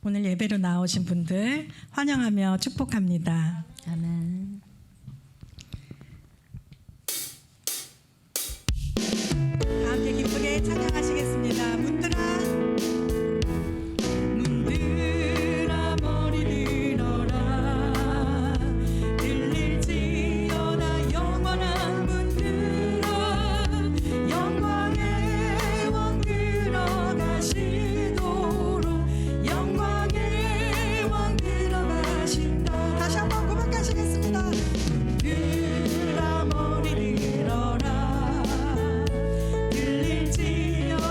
오늘 예배로 나오신 분들 환영하며 축복합니다. 아멘. 다 함께 기쁘게 찬양하시겠습니다. 문들아 문들아 머리 들어라 들릴지어다 영원한 문들아 영광의 왕 들어가시도록 영광의 왕 들어가신다. 다시 한번 고백하시겠습니다. 문들아 머리 들어라 들릴지어다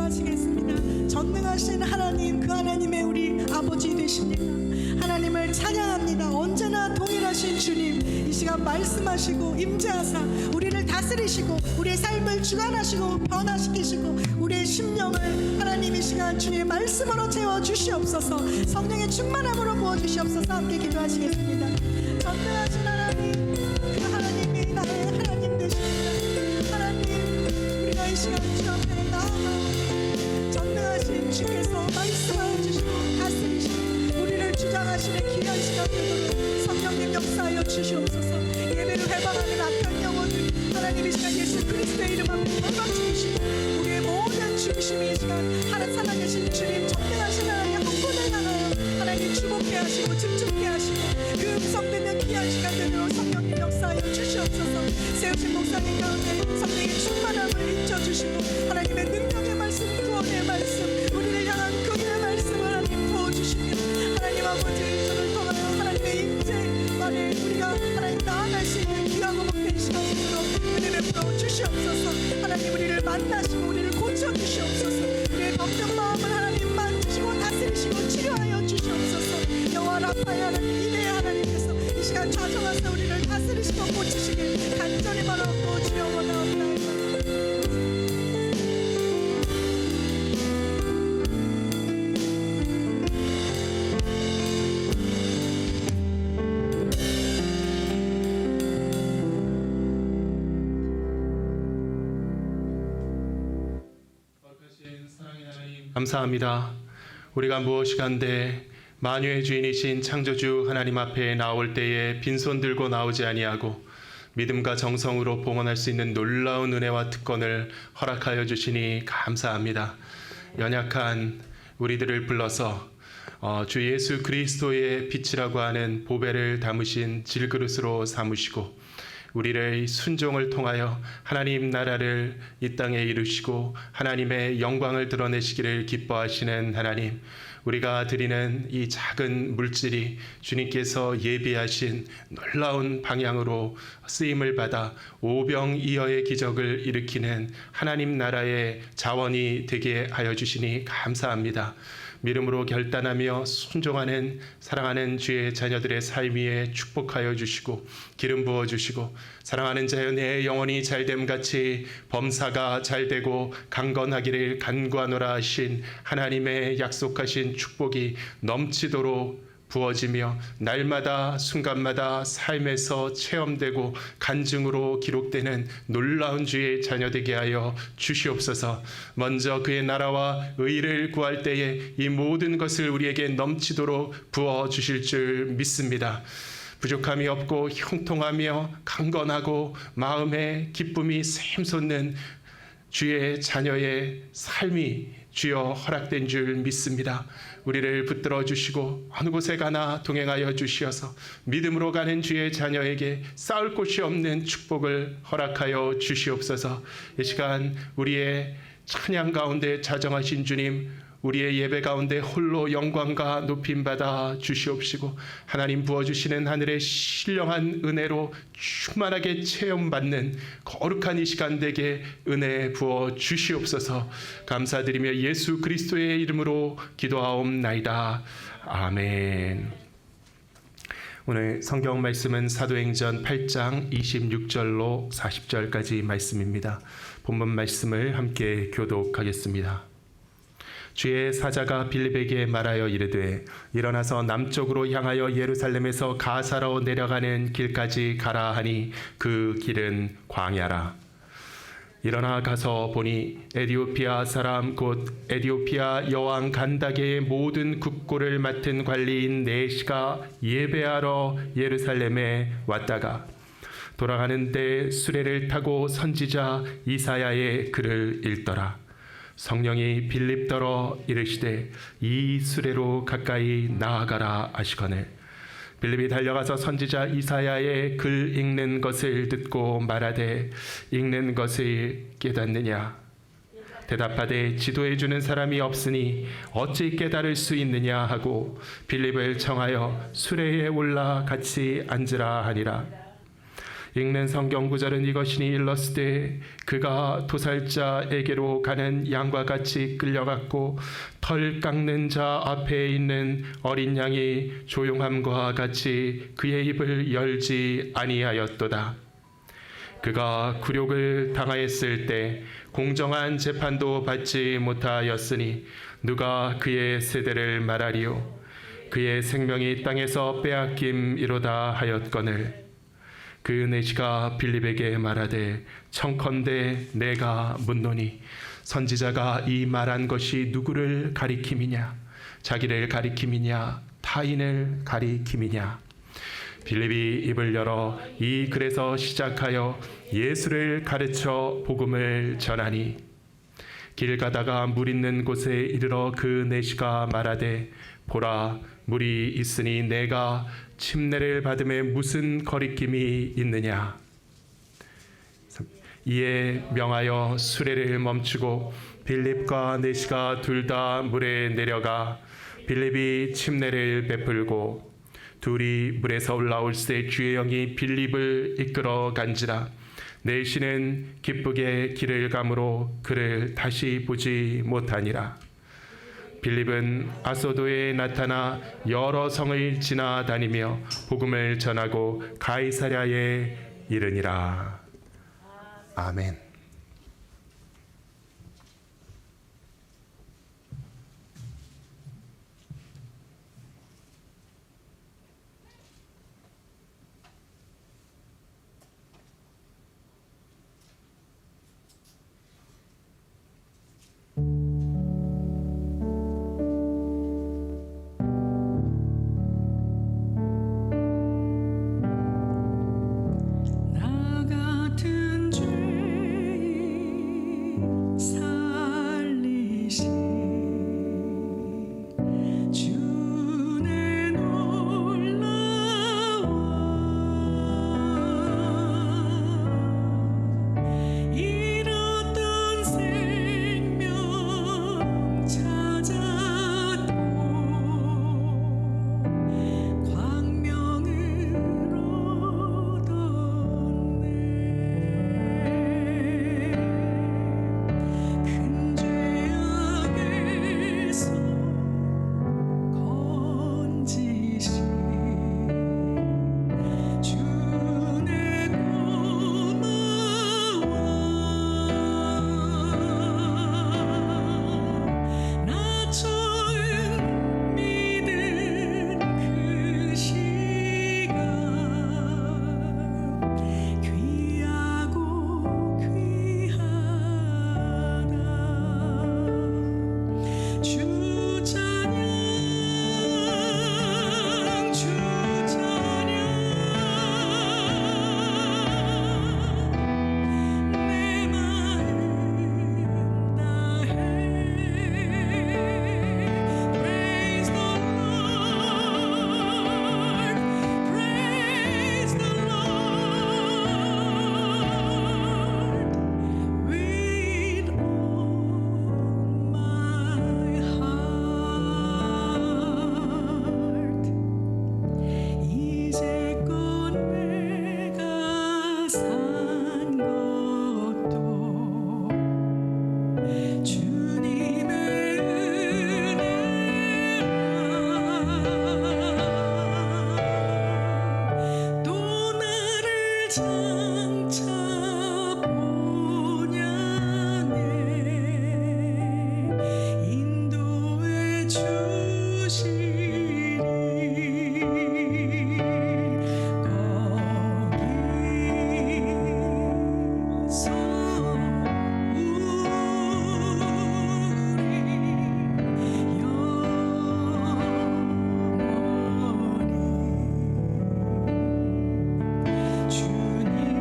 기도하시겠습니다. 전능하신 하나님, 그 하나님의 우리 아버지 되십니다. 하나님을 찬양합니다. 언제나 동일하신 주님, 이 시간 말씀하시고 임재하사 우리를 다스리시고 우리의 삶을 주관하시고 변화시키시고 우리의 심령을 하나님 이 시간 주의 말씀으로 채워주시옵소서. 성령의 충만함으로 부어주시옵소서. 함께 기도하시겠습니다. 전능하신 하나님, 그 하나님이 나의 하나님 되십니다. 하나님, 우리가 이 시간 주 앞에 나아가오니 전능하신 주께서 말씀하여 주시고 다스리시고 우리를 주장하시는 귀한 시간 되도록 성령님 역사하여 주시옵소서. 예배를 회방하는 악한 영혼들 하나님 이 시간 예수 그리스도의 이름 앞에 영광주시고 우리의 모든 중심이 이 시간 하나님 살아계신 주님, 전능하신 하나님 한 분을 향하여 하나님 주목케 하시고 집중케 하시고 그 음성 듣는 귀한 시간 되도록 성령님 역사하여 주시옵소서. 세우신 목사님 가운데 성령의 충만함을 입혀주시고 하나님의 능력의 말씀, 구원의 말씀, 우리를 향한 그의 말씀을 하나님 부어주시며 하나님 아버지 저를 통하여 하나님의 임재 안에 우리가 하나님 나아갈 수 있는 귀하고 복된 시간이 되도록 은혜 베풀어 주시옵소서. 하나님 우리를 만나시고 우리를 고쳐주시옵소서. 우리의 걱정 마음을 하나님 만지시고 다스리시고 치료하여 주시옵소서. 여호와 라파의 하나님, 이레의 하나님께서 이 시간 좌정하사 우리를 다스리시고 고치시길 간절히 바라옵고 주여 원하옵나이다. 감사합니다. 우리가 무엇이간데 만유의 주인이신 창조주 하나님 앞에 나올 때에 빈손 들고 나오지 아니하고 믿음과 정성으로 봉헌할 수 있는 놀라운 은혜와 특권을 허락하여 주시니 감사합니다. 연약한 우리들을 불러서 주 예수 그리스도의 빛이라고 하는 보배를 담으신 질그릇으로 삼으시고 우리를 순종을 통하여 하나님 나라를 이 땅에 이루시고 하나님의 영광을 드러내시기를 기뻐하시는 하나님, 우리가 드리는 이 작은 물질이 주님께서 예비하신 놀라운 방향으로 쓰임을 받아 오병이어의 기적을 일으키는 하나님 나라의 자원이 되게 하여 주시니 감사합니다. 믿음으로 결단하며 순종하는 사랑하는 주의 자녀들의 삶 위에 축복하여 주시고 기름 부어 주시고 사랑하는 자여 내 영혼이 잘됨 같이 범사가 잘되고 강건하기를 간구하노라 하신 하나님의 약속하신 축복이 넘치도록 부어지며 날마다 순간마다 삶에서 체험되고 간증으로 기록되는 놀라운 주의 자녀 되게 하여 주시옵소서. 먼저 그의 나라와 의를 구할 때에 이 모든 것을 우리에게 넘치도록 부어 주실 줄 믿습니다. 부족함이 없고 형통하며 강건하고 마음에 기쁨이 샘솟는 주의 자녀의 삶이 주여 허락된 줄 믿습니다. 우리를 붙들어 주시고 어느 곳에 가나 동행하여 주시어서 믿음으로 가는 주의 자녀에게 쌓을 곳이 없는 축복을 허락하여 주시옵소서. 이 시간 우리의 찬양 가운데 자정하신 주님, 우리의 예배 가운데 홀로 영광과 높임 받아 주시옵시고 하나님 부어주시는 하늘의 신령한 은혜로 충만하게 체험받는 거룩한 이 시간 되게 은혜 부어 주시옵소서. 감사드리며 예수 그리스도의 이름으로 기도하옵나이다. 아멘. 오늘 성경 말씀은 사도행전 8장 26절로 40절까지 말씀입니다. 본문 말씀을 함께 교독하겠습니다. 주의 사자가 빌립에게 말하여 이르되 일어나서 남쪽으로 향하여 예루살렘에서 가사로 내려가는 길까지 가라 하니 그 길은 광야라. 일어나 가서 보니 에디오피아 사람 곧 에디오피아 여왕 간다게의 모든 국고를 맡은 관리인 네시가 예배하러 예루살렘에 왔다가 돌아가는데 수레를 타고 선지자 이사야의 글을 읽더라. 성령이 빌립더러 이르시되 이 수레로 가까이 나아가라 하시거늘 빌립이 달려가서 선지자 이사야의 글 읽는 것을 듣고 말하되 읽는 것을 깨닫느냐? 대답하되 지도해 주는 사람이 없으니 어찌 깨달을 수 있느냐 하고 빌립을 청하여 수레에 올라 같이 앉으라 하니라. 읽는 성경 구절은 이것이니 일렀으되 그가 도살자에게로 가는 양과 같이 끌려갔고 털 깎는 자 앞에 있는 어린 양이 조용함과 같이 그의 입을 열지 아니하였도다. 그가 굴욕을 당하였을 때 공정한 재판도 받지 못하였으니 누가 그의 세대를 말하리요. 그의 생명이 땅에서 빼앗김이로다 하였거늘. 그 내시가 빌립에게 말하되 청컨대 내가 묻노니 선지자가 이 말한 것이 누구를 가리킴이냐? 자기를 가리킴이냐? 타인을 가리킴이냐? 빌립이 입을 열어 이 글에서 시작하여 예수를 가르쳐 복음을 전하니 길 가다가 물 있는 곳에 이르러 그 내시가 말하되 보라 물이 있으니 내가 침례를 받음에 무슨 거리낌이 있느냐. 이에 명하여 수레를 멈추고 빌립과 내시가 둘 다 물에 내려가 빌립이 침례를 베풀고 둘이 물에서 올라올 때 주의 영이 빌립을 이끌어 간지라. 내시는 기쁘게 길을 가므로 그를 다시 보지 못하니라. 빌립은 아소도에 나타나 여러 성을 지나다니며 복음을 전하고 가이사랴에 이르니라. 아멘. 나 같은 죄 주님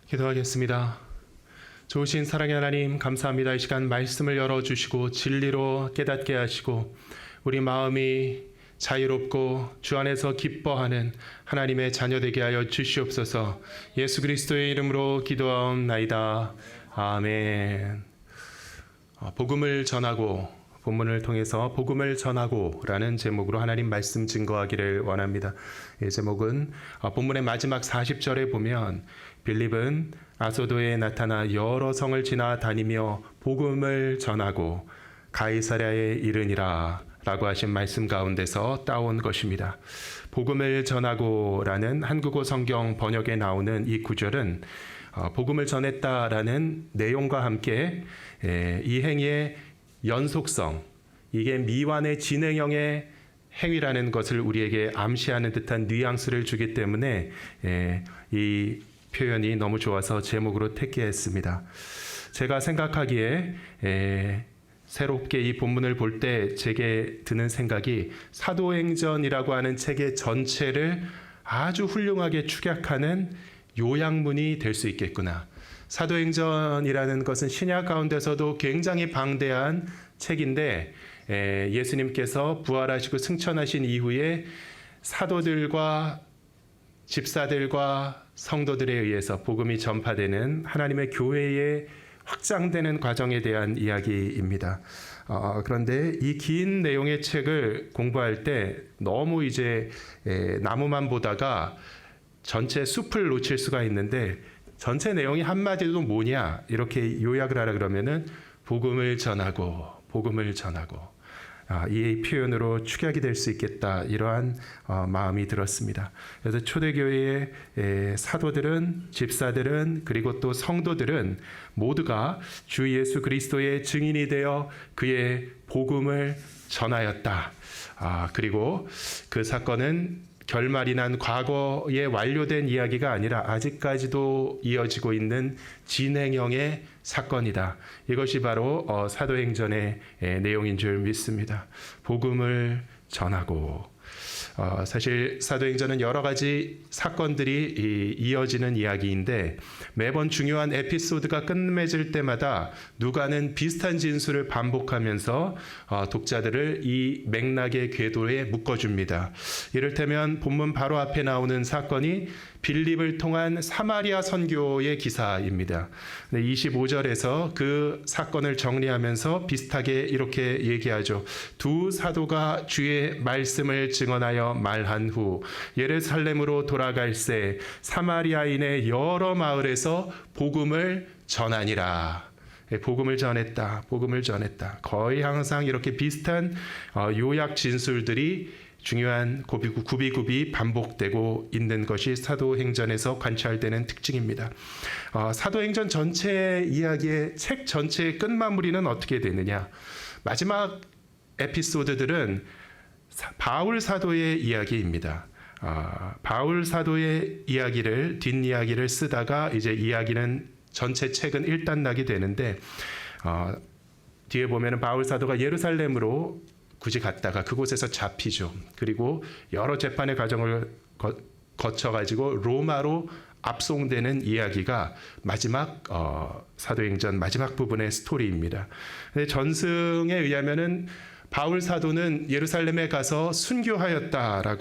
기도하겠습니다. 좋으신 사랑의 하나님, 감사합니다. 이 시간 말씀을 열어주시고 진리로 깨닫게 하시고 우리 마음이 자유롭고 주 안에서 기뻐하는 하나님의 자녀 되게 하여 주시옵소서. 예수 그리스도의 이름으로 기도하옵나이다. 아멘. 복음을 전하고, 본문을 통해서 복음을 전하고라는 제목으로 하나님 말씀 증거하기를 원합니다. 이 제목은 본문의 마지막 40절에 보면 빌립은 아소도에 나타나 여러 성을 지나다니며 복음을 전하고 가이사랴에 이르니라 라고 하신 말씀 가운데서 따온 것입니다. 복음을 전하고라는 한국어 성경 번역에 나오는 이 구절은 복음을 전했다라는 내용과 함께 이 행위의 연속성, 이게 미완의 진행형의 행위라는 것을 우리에게 암시하는 듯한 뉘앙스를 주기 때문에 이 표현이 너무 좋아서 제목으로 택했습니다. 제가 생각하기에 새롭게 이 본문을 볼 때 제게 드는 생각이 사도행전이라고 하는 책의 전체를 아주 훌륭하게 축약하는 요약문이 될 수 있겠구나. 사도행전이라는 것은 신약 가운데서도 굉장히 방대한 책인데 예수님께서 부활하시고 승천하신 이후에 사도들과 집사들과 성도들에 의해서 복음이 전파되는 하나님의 교회의 확장되는 과정에 대한 이야기입니다. 그런데 이 긴 내용의 책을 공부할 때 너무 이제 나무만 보다가 전체 숲을 놓칠 수가 있는데 전체 내용이 한마디도 뭐냐 이렇게 요약을 하라 그러면은 복음을 전하고 이 표현으로 축약이 될 수 있겠다 이러한 마음이 들었습니다. 그래서 초대교회의 사도들은 집사들은 그리고 또 성도들은 모두가 주 예수 그리스도의 증인이 되어 그의 복음을 전하였다. 그리고 그 사건은 결말이 난 과거에 완료된 이야기가 아니라 아직까지도 이어지고 있는 진행형의 사건이다. 이것이 바로 사도행전의 내용인 줄 믿습니다. 복음을 전하고 사실 사도행전은 여러 가지 사건들이 이어지는 이야기인데 매번 중요한 에피소드가 끝맺을 때마다 누가는 비슷한 진술을 반복하면서 독자들을 이 맥락의 궤도에 묶어줍니다. 이를테면 본문 바로 앞에 나오는 사건이 빌립을 통한 사마리아 선교의 기사입니다. 25절에서 그 사건을 정리하면서 비슷하게 이렇게 얘기하죠. 두 사도가 주의 말씀을 증언하여 말한 후 예루살렘으로 돌아갈새 사마리아인의 여러 마을에서 복음을 전하니라. 복음을 전했다. 거의 항상 이렇게 비슷한 요약 진술들이 중요한 구비구비 반복되고 있는 것이 사도행전에서 관찰되는 특징입니다. 사도행전 전체 이야기의 책 전체의 끝마무리는 어떻게 되느냐? 마지막 에피소드들은 바울 사도의 이야기입니다. 바울 사도의 이야기를 뒷이야기를 쓰다가 이제 이야기는 전체 책은 일단락이 되는데 뒤에 보면은 바울 사도가 예루살렘으로 굳이 갔다가 그곳에서 잡히죠. 그리고 여러 재판의 과정을 거쳐가지고 로마로 압송되는 이야기가 마지막 사도행전 마지막 부분의 스토리입니다. 근데 전승에 의하면은 바울 사도는 예루살렘에 가서 순교하였다라고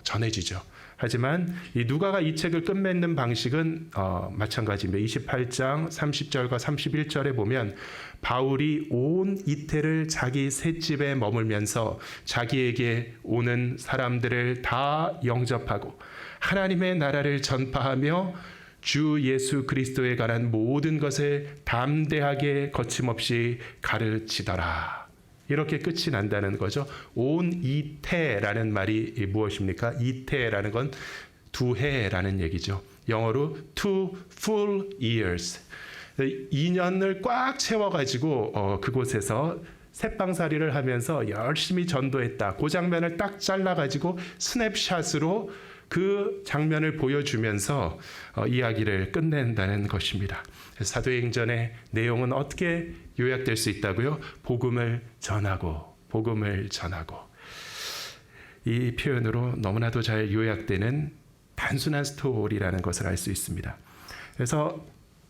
전해지죠. 하지만 이 누가가 이 책을 끝맺는 방식은 마찬가지입니다. 28장 30절과 31절에 보면 바울이 온 이태를 자기 셋집에 머물면서 자기에게 오는 사람들을 다 영접하고 하나님의 나라를 전파하며 주 예수 그리스도에 관한 모든 것을 담대하게 거침없이 가르치더라. 이렇게 끝이 난다는 거죠. 온 이태라는 말이 무엇입니까? 이태라는 건 두 해라는 얘기죠. 영어로 two full years. 2년을 꽉 채워가지고 그곳에서 새빵살이를 하면서 열심히 전도했다. 그 장면을 딱 잘라가지고 스냅샷으로 그 장면을 보여주면서 이야기를 끝낸다는 것입니다. 사도행전의 내용은 어떻게 요약될 수 있다고요? 복음을 전하고 이 표현으로 너무나도 잘 요약되는 단순한 스토리라는 것을 알 수 있습니다. 그래서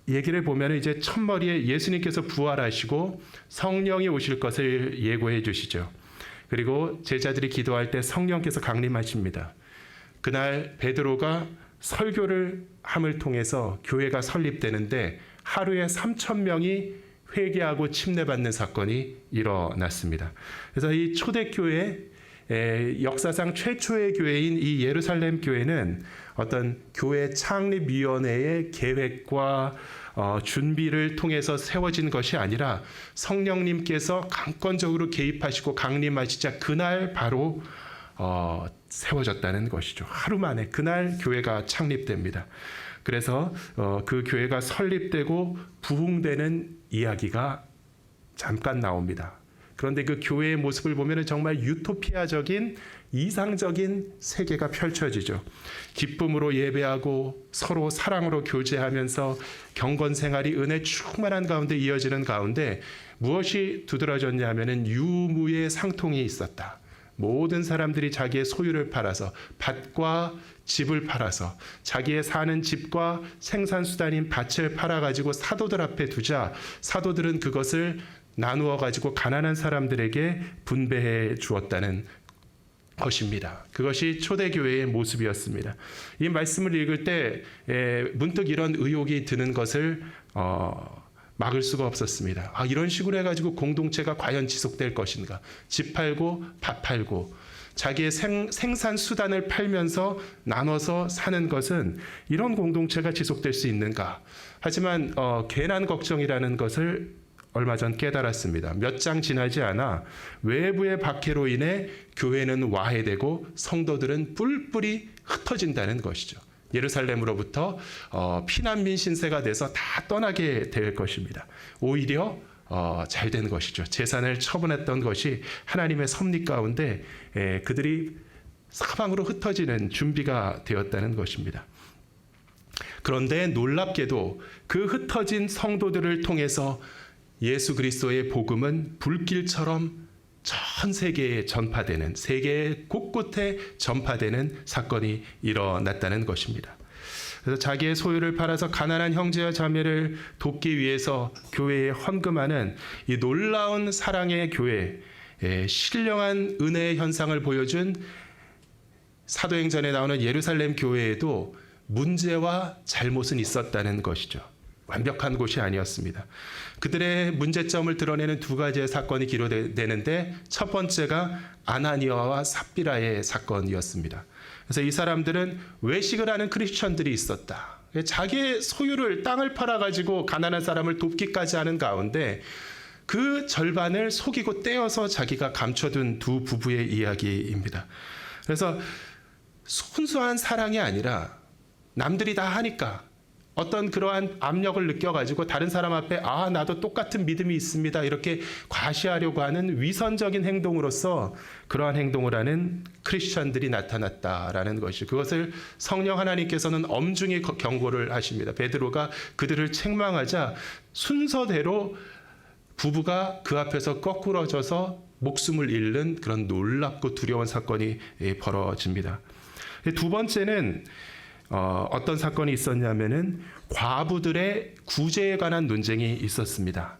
얘기를 보면 이제 첫머리에 예수님께서 부활하시고 성령이 오실 것을 예고해 주시죠. 그리고 제자들이 기도할 때 성령께서 강림하십니다. 그날 베드로가 설교를 함을 통해서 교회가 설립되는데 하루에 3,000명이 회개하고 침례받는 사건이 일어났습니다. 그래서 이 초대교회 역사상 최초의 교회인 이 예루살렘 교회는 어떤 교회 창립위원회의 계획과 준비를 통해서 세워진 것이 아니라 성령님께서 강권적으로 개입하시고 강림하시자 그날 바로 세워졌다는 것이죠. 하루 만에 그날 교회가 창립됩니다. 그래서 그 교회가 설립되고 부흥되는 이야기가 잠깐 나옵니다. 그런데 그 교회의 모습을 보면 정말 유토피아적인 이상적인 세계가 펼쳐지죠. 기쁨으로 예배하고 서로 사랑으로 교제하면서 경건 생활이 은혜 충만한 가운데 이어지는 가운데 무엇이 두드러졌냐 하면은 유무의 상통이 있었다. 모든 사람들이 자기의 소유를 팔아서 밭과 집을 팔아서 자기의 사는 집과 생산수단인 밭을 팔아가지고 사도들 앞에 두자 사도들은 그것을 나누어 가지고 가난한 사람들에게 분배해 주었다는 것입니다. 그것이 초대교회의 모습이었습니다. 이 말씀을 읽을 때 문득 이런 의혹이 드는 것을 막을 수가 없었습니다. 이런 식으로 해가지고 공동체가 과연 지속될 것인가? 집 팔고 밥 팔고 자기의 생산 수단을 팔면서 나눠서 사는 것은 이런 공동체가 지속될 수 있는가? 하지만 괜한 걱정이라는 것을 얼마 전 깨달았습니다. 몇 장 지나지 않아 외부의 박해로 인해 교회는 와해되고 성도들은 뿔뿔이 흩어진다는 것이죠. 예루살렘으로부터 피난민 신세가 돼서 다 떠나게 될 것입니다. 오히려 잘 된 것이죠. 재산을 처분했던 것이 하나님의 섭리 가운데 그들이 사방으로 흩어지는 준비가 되었다는 것입니다. 그런데 놀랍게도 그 흩어진 성도들을 통해서 예수 그리스도의 복음은 불길처럼 전 세계에 전파되는 세계 곳곳에 전파되는 사건이 일어났다는 것입니다. 그래서 자기의 소유를 팔아서 가난한 형제와 자매를 돕기 위해서 교회에 헌금하는 이 놀라운 사랑의 교회, 신령한 은혜의 현상을 보여준 사도행전에 나오는 예루살렘 교회에도 문제와 잘못은 있었다는 것이죠. 완벽한 곳이 아니었습니다. 그들의 문제점을 드러내는 두 가지의 사건이 기록되는데 첫 번째가 아나니아와 삽비라의 사건이었습니다. 그래서 이 사람들은 외식을 하는 크리스천들이 있었다. 자기의 소유를 땅을 팔아가지고 가난한 사람을 돕기까지 하는 가운데 그 절반을 속이고 떼어서 자기가 감춰둔 두 부부의 이야기입니다. 그래서 순수한 사랑이 아니라 남들이 다 하니까 어떤 그러한 압력을 느껴가지고 다른 사람 앞에 나도 똑같은 믿음이 있습니다 이렇게 과시하려고 하는 위선적인 행동으로서 그러한 행동을 하는 크리스천들이 나타났다라는 것이 그것을 성령 하나님께서는 엄중히 경고를 하십니다. 베드로가 그들을 책망하자 순서대로 부부가 그 앞에서 거꾸러져서 목숨을 잃는 그런 놀랍고 두려운 사건이 벌어집니다. 두 번째는 어떤 사건이 있었냐면은 과부들의 구제에 관한 논쟁이 있었습니다.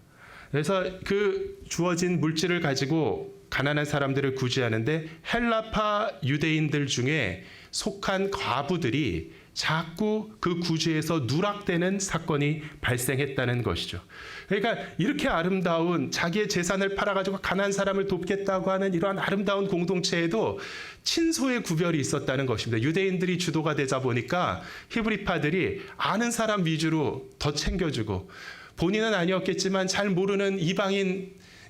그래서 그 주어진 물질을 가지고 가난한 사람들을 구제하는데 헬라파 유대인들 중에 속한 과부들이 자꾸 그 구제에서 누락되는 사건이 발생했다는 것이죠. 그러니까 이렇게 아름다운 자기의 재산을 팔아가지고 가난한 사람을 돕겠다고 하는 이러한 아름다운 공동체에도 친소의 구별이 있었다는 것입니다. 유대인들이 주도가 되자 보니까 히브리파들이 아는 사람 위주로 더 챙겨주고 본인은 아니었겠지만 잘 모르는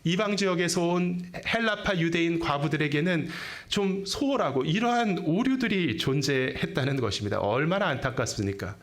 이방 지역에서 온 헬라파 유대인 과부들에게는 좀 소홀하고 이러한 오류들이 존재했다는 것입니다. 얼마나 안타깝습니까?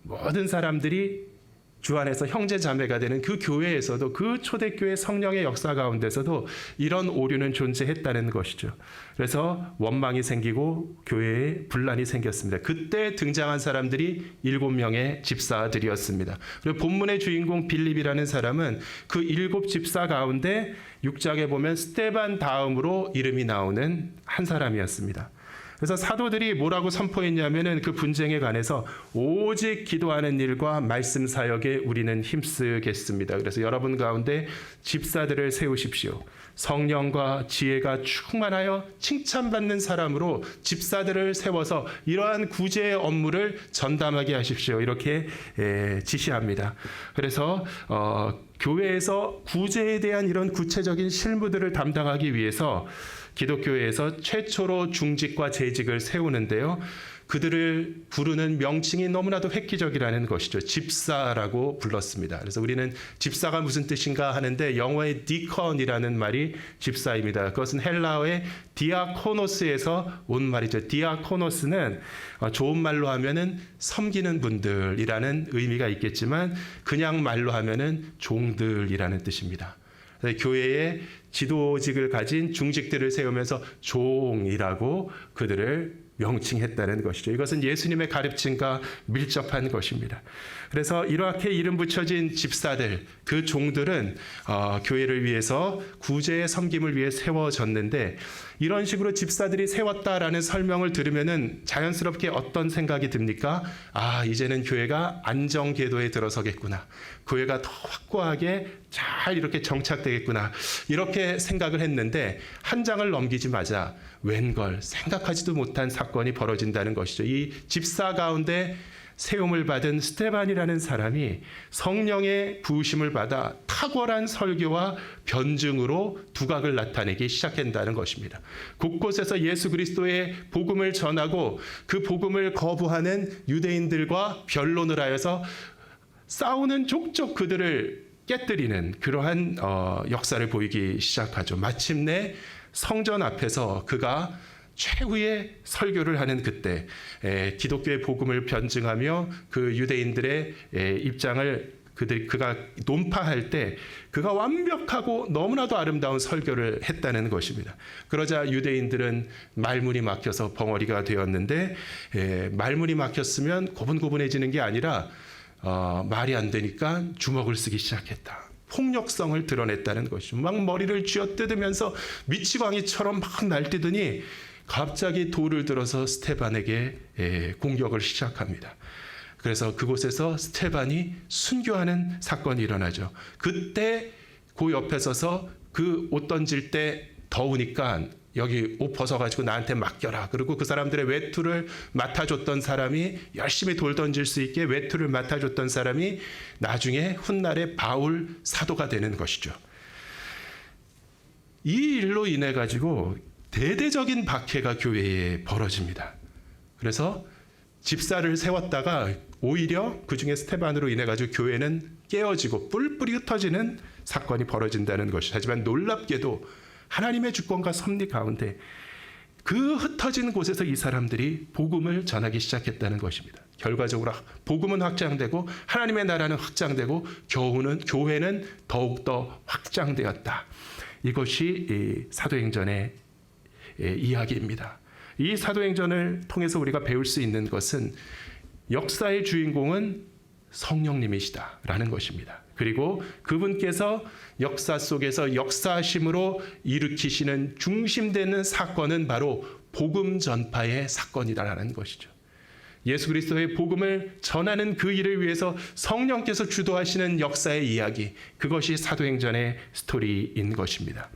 모든 사람들이 주 안에서 형제 자매가 되는 그 교회에서도 그 초대교회 성령의 역사 가운데서도 이런 오류는 존재했다는 것이죠. 그래서 원망이 생기고 교회에 분란이 생겼습니다. 그때 등장한 사람들이 7명의 집사들이었습니다. 그리고 본문의 주인공 빌립이라는 사람은 그 7 집사 가운데 6장에 보면 스데반 다음으로 이름이 나오는 한 사람이었습니다. 그래서 사도들이 뭐라고 선포했냐면은 그 분쟁에 관해서 오직 기도하는 일과 말씀 사역에 우리는 힘쓰겠습니다. 그래서 여러분 가운데 집사들을 세우십시오. 성령과 지혜가 충만하여 칭찬받는 사람으로 집사들을 세워서 이러한 구제의 업무를 전담하게 하십시오. 이렇게 지시합니다. 그래서 교회에서 구제에 대한 이런 구체적인 실무들을 담당하기 위해서 기독교회에서 최초로 중직과 재직을 세우는데요. 그들을 부르는 명칭이 너무나도 획기적이라는 것이죠. 집사라고 불렀습니다. 그래서 우리는 집사가 무슨 뜻인가 하는데 영어의 디컨이라는 말이 집사입니다. 그것은 헬라어의 디아코노스에서 온 말이죠. 디아코노스는 좋은 말로 하면은 섬기는 분들이라는 의미가 있겠지만 그냥 말로 하면은 종들이라는 뜻입니다. 교회의 지도직을 가진 중직들을 세우면서 종이라고 그들을 명칭했다는 것이죠. 이것은 예수님의 가르침과 밀접한 것입니다. 그래서 이렇게 이름 붙여진 집사들, 그 종들은 교회를 위해서 구제의 섬김을 위해 세워졌는데 이런 식으로 집사들이 세웠다라는 설명을 들으면은 자연스럽게 어떤 생각이 듭니까? 아, 이제는 교회가 안정궤도에 들어서겠구나. 교회가 더 확고하게 잘 이렇게 정착되겠구나. 이렇게 생각을 했는데 한 장을 넘기자마자 웬걸 생각하지도 못한 사건이 벌어진다는 것이죠. 이 집사 가운데 세움을 받은 스테반이라는 사람이 성령의 부으심을 받아 탁월한 설교와 변증으로 두각을 나타내기 시작한다는 것입니다. 곳곳에서 예수 그리스도의 복음을 전하고 그 복음을 거부하는 유대인들과 변론을 하여서 싸우는 족족 그들을 깨뜨리는 그러한 역사를 보이기 시작하죠. 마침내 성전 앞에서 그가 최후의 설교를 하는 그때 기독교의 복음을 변증하며 그 유대인들의 입장을 그가 논파할 때 그가 완벽하고 너무나도 아름다운 설교를 했다는 것입니다. 그러자 유대인들은 말문이 막혀서 벙어리가 되었는데 말문이 막혔으면 고분고분해지는 게 아니라 말이 안 되니까 주먹을 쓰기 시작했다. 폭력성을 드러냈다는 것이죠. 막 머리를 쥐어뜯으면서 미치광이처럼 막 날뛰더니 갑자기 돌을 들어서 스테반에게 공격을 시작합니다. 그래서 그곳에서 스테반이 순교하는 사건이 일어나죠. 그때 그 옆에 서서 그 옷 던질 때 더우니까 여기 옷 벗어가지고 나한테 맡겨라. 그리고 그 사람들의 외투를 맡아줬던 사람이 열심히 돌 던질 수 있게 외투를 맡아줬던 사람이 나중에 훗날에 바울 사도가 되는 것이죠. 이 일로 인해 가지고 대대적인 박해가 교회에 벌어집니다. 그래서 집사를 세웠다가 오히려 그중에 스테반으로 인해 가지고 교회는 깨어지고 뿔뿔이 흩어지는 사건이 벌어진다는 것이. 하지만 놀랍게도 하나님의 주권과 섭리 가운데 그 흩어진 곳에서 이 사람들이 복음을 전하기 시작했다는 것입니다. 결과적으로 복음은 확장되고 하나님의 나라는 확장되고 교회는 더욱더 확장되었다. 이것이 이 사도행전의 이야기입니다. 이 사도행전을 통해서 우리가 배울 수 있는 것은 역사의 주인공은 성령님이시다라는 것입니다. 그리고 그분께서 역사 속에서 역사심으로 일으키시는 중심되는 사건은 바로 복음 전파의 사건이라는 것이죠. 예수 그리스도의 복음을 전하는 그 일을 위해서 성령께서 주도하시는 역사의 이야기, 그것이 사도행전의 스토리인 것입니다.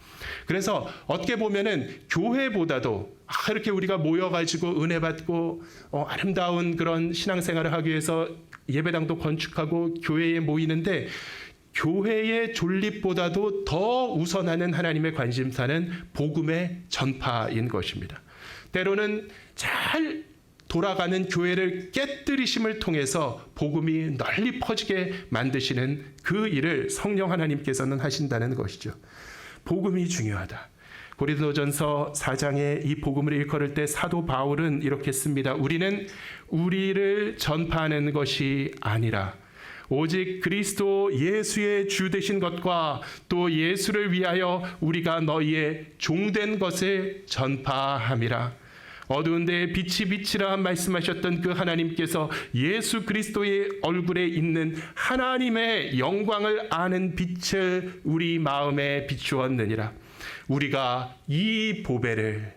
그래서 어떻게 보면은 교회보다도 이렇게 우리가 모여가지고 은혜 받고 아름다운 그런 신앙생활을 하기 위해서 예배당도 건축하고 교회에 모이는데 교회의 존립보다도 더 우선하는 하나님의 관심사는 복음의 전파인 것입니다. 때로는 잘 돌아가는 교회를 깨뜨리심을 통해서 복음이 널리 퍼지게 만드시는 그 일을 성령 하나님께서는 하신다는 것이죠. 복음이 중요하다. 고린도전서 4장에 이 복음을 일컬을 때 사도 바울은 이렇게 씁니다. 우리는 우리를 전파하는 것이 아니라 오직 그리스도 예수의 주 되신 것과 또 예수를 위하여 우리가 너희의 종된 것을 전파함이라. 어두운 데에 빛이 비치라 말씀하셨던 그 하나님께서 예수 그리스도의 얼굴에 있는 하나님의 영광을 아는 빛을 우리 마음에 비추었느니라. 우리가 이 보배를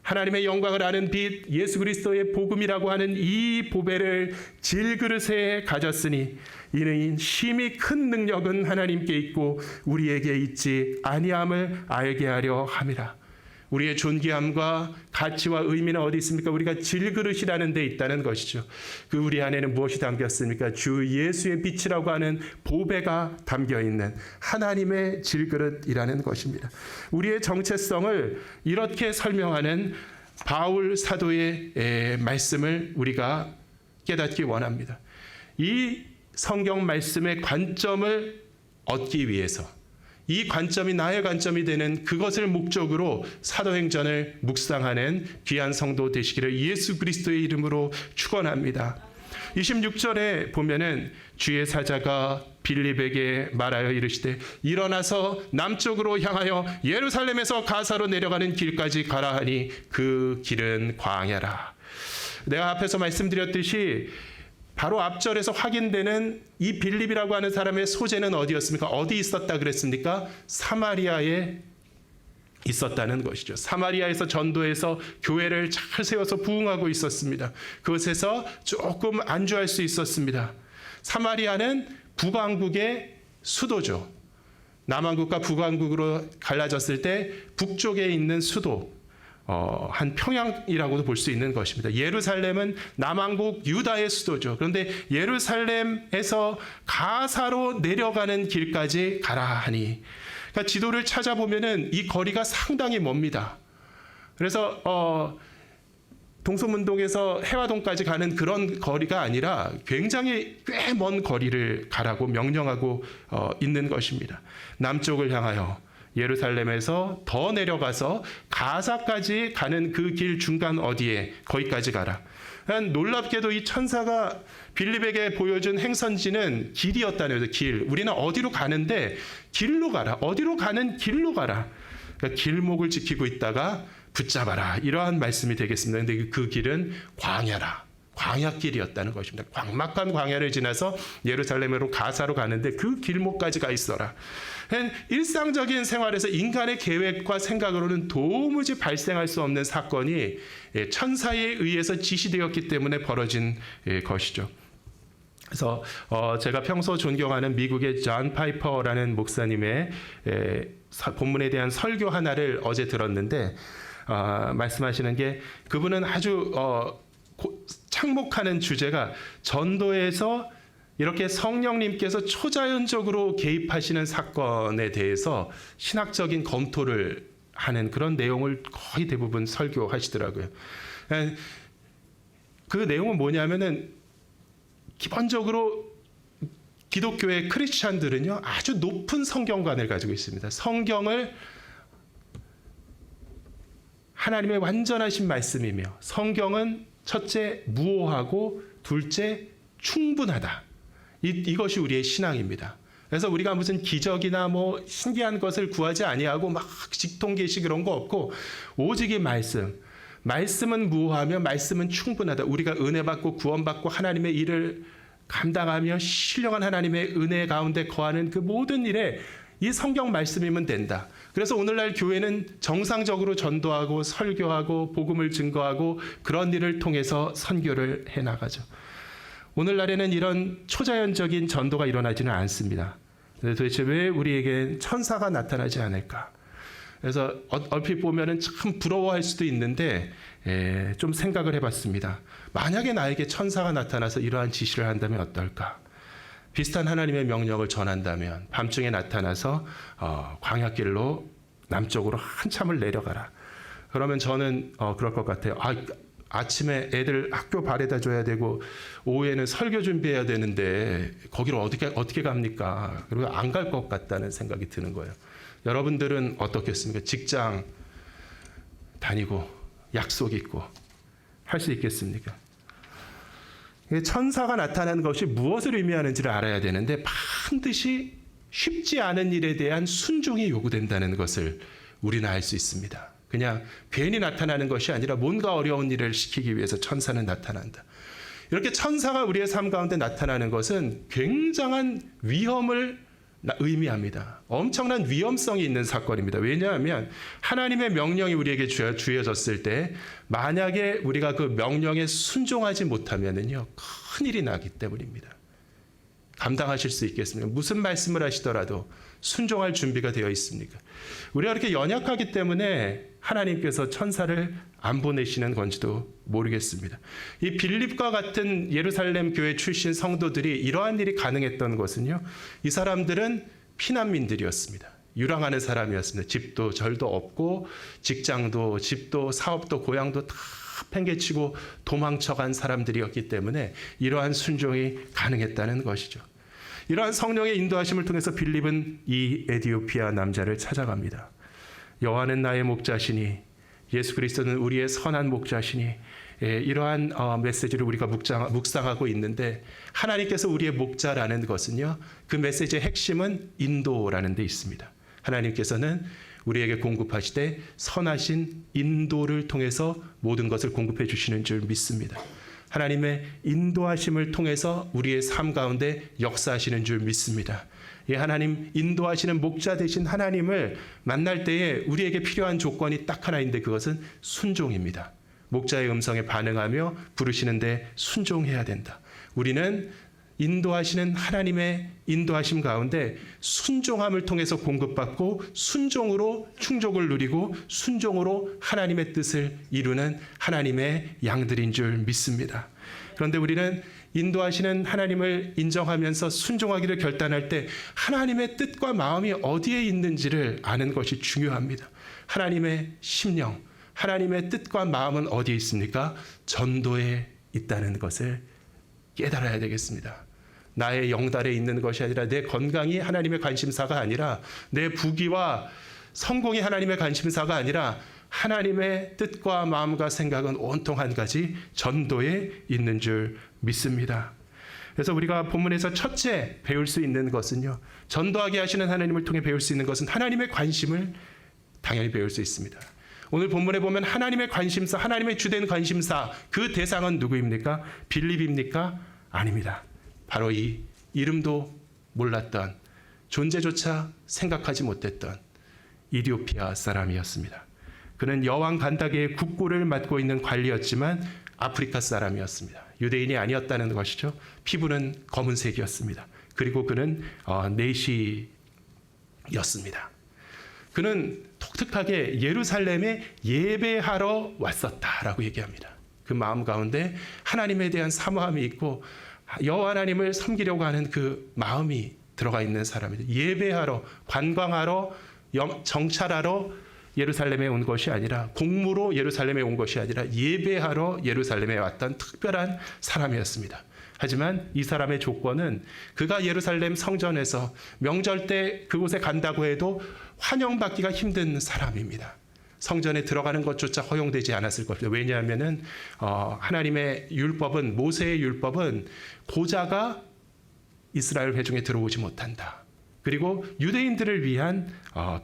하나님의 영광을 아는 빛 예수 그리스도의 복음이라고 하는 이 보배를 질그릇에 가졌으니 이는 심히 큰 능력은 하나님께 있고 우리에게 있지 아니함을 알게 하려 함이라. 우리의 존귀함과 가치와 의미는 어디 있습니까? 우리가 질그릇이라는 데 있다는 것이죠. 그 우리 안에는 무엇이 담겼습니까? 주 예수의 빛이라고 하는 보배가 담겨있는 하나님의 질그릇이라는 것입니다. 우리의 정체성을 이렇게 설명하는 바울 사도의 말씀을 우리가 깨닫기 원합니다. 이 성경 말씀의 관점을 얻기 위해서 이 관점이 나의 관점이 되는 그것을 목적으로 사도행전을 묵상하는 귀한 성도 되시기를 예수 그리스도의 이름으로 축원합니다. 26절에 보면은 주의 사자가 빌립에게 말하여 이르시되 일어나서 남쪽으로 향하여 예루살렘에서 가사로 내려가는 길까지 가라 하니 그 길은 광야라. 내가 앞에서 말씀드렸듯이 바로 앞절에서 확인되는 이 빌립이라고 하는 사람의 소재는 어디였습니까? 어디 있었다 그랬습니까? 사마리아에 있었다는 것이죠. 사마리아에서 전도해서 교회를 잘 세워서 부흥하고 있었습니다. 그것에서 조금 안주할 수 있었습니다. 사마리아는 북왕국의 수도죠. 남왕국과 북왕국으로 갈라졌을 때 북쪽에 있는 수도, 한 평양이라고도 볼 수 있는 것입니다. 예루살렘은 남왕국 유다의 수도죠. 그런데 예루살렘에서 가사로 내려가는 길까지 가라 하니, 그러니까 지도를 찾아보면은 이 거리가 상당히 멉니다. 그래서 동소문동에서 해화동까지 가는 그런 거리가 아니라 굉장히 꽤 먼 거리를 가라고 명령하고 있는 것입니다. 남쪽을 향하여 예루살렘에서 더 내려가서 가사까지 가는 그 길 중간 어디에 거기까지 가라. 놀랍게도 이 천사가 빌립에게 보여준 행선지는 길이었다는 거죠. 길. 우리는 어디로 가는데 길로 가라. 어디로 가는 길로 가라. 그러니까 길목을 지키고 있다가 붙잡아라. 이러한 말씀이 되겠습니다. 그런데 그 길은 광야라. 광야길이었다는 것입니다. 광막한 광야를 지나서 예루살렘으로 가사로 가는데 그 길목까지 가 있어라. 일상적인 생활에서 인간의 계획과 생각으로는 도무지 발생할 수 없는 사건이 천사에 의해서 지시되었기 때문에 벌어진 것이죠. 그래서 제가 평소 존경하는 미국의 존 파이퍼라는 목사님의 본문에 대한 설교 하나를 어제 들었는데 말씀하시는 게 그분은 아주 착목하는 주제가 전도에서 이렇게 성령님께서 초자연적으로 개입하시는 사건에 대해서 신학적인 검토를 하는 그런 내용을 거의 대부분 설교하시더라고요. 그 내용은 뭐냐면은 기본적으로 기독교의 크리스찬들은요 아주 높은 성경관을 가지고 있습니다. 성경을 하나님의 완전하신 말씀이며 성경은 첫째 무오하고 둘째 충분하다. 이것이 우리의 신앙입니다. 그래서 우리가 무슨 기적이나 뭐 신기한 것을 구하지 아니하고 막 직통계시 그런 거 없고 오직 이 말씀은 무오하며 말씀은 충분하다. 우리가 은혜 받고 구원받고 하나님의 일을 감당하며 신령한 하나님의 은혜 가운데 거하는 그 모든 일에 이 성경 말씀이면 된다. 그래서 오늘날 교회는 정상적으로 전도하고 설교하고 복음을 증거하고 그런 일을 통해서 선교를 해나가죠. 오늘날에는 이런 초자연적인 전도가 일어나지는 않습니다. 도대체 왜 우리에게 천사가 나타나지 않을까? 그래서 얼핏 보면은 참 부러워할 수도 있는데 좀 생각을 해봤습니다. 만약에 나에게 천사가 나타나서 이러한 지시를 한다면 어떨까? 비슷한 하나님의 명령을 전한다면 밤중에 나타나서 광야길로 남쪽으로 한참을 내려가라. 그러면 저는 그럴 것 같아요. 아침에 애들 학교 바래다 줘야 되고 오후에는 설교 준비해야 되는데 거기를 어떻게 갑니까? 그리고 안 갈 것 같다는 생각이 드는 거예요. 여러분들은 어떻겠습니까? 직장 다니고 약속 있고 할 수 있겠습니까? 천사가 나타나는 것이 무엇을 의미하는지를 알아야 되는데 반드시 쉽지 않은 일에 대한 순종이 요구된다는 것을 우리는 알 수 있습니다. 그냥 괜히 나타나는 것이 아니라 뭔가 어려운 일을 시키기 위해서 천사는 나타난다. 이렇게 천사가 우리의 삶 가운데 나타나는 것은 굉장한 위험을 의미합니다. 엄청난 위험성이 있는 사건입니다. 왜냐하면 하나님의 명령이 우리에게 주어졌을 때 만약에 우리가 그 명령에 순종하지 못하면은요, 큰일이 나기 때문입니다. 감당하실 수 있겠습니까? 무슨 말씀을 하시더라도 순종할 준비가 되어 있습니까? 우리가 이렇게 연약하기 때문에 하나님께서 천사를 안 보내시는 건지도 모르겠습니다. 이 빌립과 같은 예루살렘 교회 출신 성도들이 이러한 일이 가능했던 것은요, 이 사람들은 피난민들이었습니다. 유랑하는 사람이었습니다. 집도 절도 없고 직장도 집도 사업도 고향도 다 팽개치고 도망쳐간 사람들이었기 때문에 이러한 순종이 가능했다는 것이죠. 이러한 성령의 인도하심을 통해서 빌립은 이 에디오피아 남자를 찾아갑니다. 여호와는 나의 목자시니 예수 그리스도는 우리의 선한 목자시니, 이러한 메시지를 우리가 묵상하고 있는데, 하나님께서 우리의 목자라는 것은요, 그 메시지의 핵심은 인도라는 데 있습니다. 하나님께서는 우리에게 공급하시되 선하신 인도를 통해서 모든 것을 공급해 주시는 줄 믿습니다. 하나님의 인도하심을 통해서 우리의 삶 가운데 역사하시는 줄 믿습니다. 이 하나님 인도하시는 목자 되신 하나님을 만날 때에 우리에게 필요한 조건이 딱 하나인데, 그것은 순종입니다. 목자의 음성에 반응하며 부르시는데 순종해야 된다. 우리는 인도하시는 하나님의 인도하심 가운데 순종함을 통해서 공급받고, 순종으로 충족을 누리고, 순종으로 하나님의 뜻을 이루는 하나님의 양들인 줄 믿습니다. 그런데 우리는 인도하시는 하나님을 인정하면서 순종하기를 결단할 때 하나님의 뜻과 마음이 어디에 있는지를 아는 것이 중요합니다. 하나님의 심령, 하나님의 뜻과 마음은 어디에 있습니까? 전도에 있다는 것을 깨달아야 되겠습니다. 나의 영달에 있는 것이 아니라, 내 건강이 하나님의 관심사가 아니라, 내 부귀와 성공이 하나님의 관심사가 아니라, 하나님의 뜻과 마음과 생각은 온통 한 가지, 전도에 있는 줄 믿습니다. 그래서 우리가 본문에서 첫째 배울 수 있는 것은요, 전도하게 하시는 하나님을 통해 배울 수 있는 것은 하나님의 관심을 당연히 배울 수 있습니다. 오늘 본문에 보면 하나님의 관심사, 하나님의 주된 관심사, 그 대상은 누구입니까? 빌립입니까? 아닙니다. 바로 이 이름도 몰랐던, 존재조차 생각하지 못했던 이디오피아 사람이었습니다. 그는 여왕 간다게의 국고를 맡고 있는 관리였지만 아프리카 사람이었습니다. 유대인이 아니었다는 것이죠. 피부는 검은색이었습니다. 그리고 그는 내시였습니다. 그는 독특하게 예루살렘에 예배하러 왔었다라고 얘기합니다. 그 마음 가운데 하나님에 대한 사모함이 있고 여호와 하나님을 섬기려고 하는 그 마음이 들어가 있는 사람이죠. 예배하러, 관광하러, 정찰하러 예루살렘에 온 것이 아니라, 공무로 예루살렘에 온 것이 아니라 예배하러 예루살렘에 왔던 특별한 사람이었습니다. 하지만 이 사람의 조건은 그가 예루살렘 성전에서 명절 때 그곳에 간다고 해도 환영받기가 힘든 사람입니다. 성전에 들어가는 것조차 허용되지 않았을 것입니다. 왜냐하면은 하나님의 율법은, 모세의 율법은 고자가 이스라엘 회중에 들어오지 못한다. 그리고 유대인들을 위한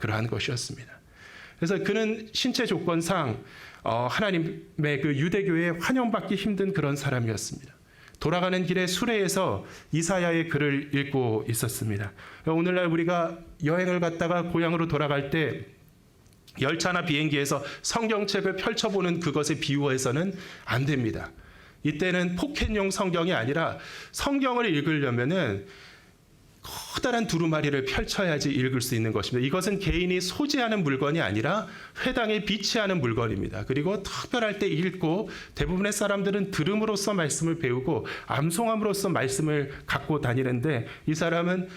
그러한 것이었습니다. 그래서 그는 신체 조건상 하나님의 그 유대교에 환영받기 힘든 그런 사람이었습니다. 돌아가는 길에 수레에서 이사야의 글을 읽고 있었습니다. 오늘날 우리가 여행을 갔다가 고향으로 돌아갈 때 열차나 비행기에서 성경책을 펼쳐보는 그것에 비유해서는 안 됩니다. 이때는 포켓용 성경이 아니라, 성경을 읽으려면은 커다란 두루마리를 펼쳐야지 읽을 수 있는 것입니다. 이것은 개인이 소지하는 물건이 아니라 회당에 비치하는 물건입니다. 그리고 특별할 때 읽고, 대부분의 사람들은 들음으로써 말씀을 배우고 암송함으로써 말씀을 갖고 다니는데, 이 사람은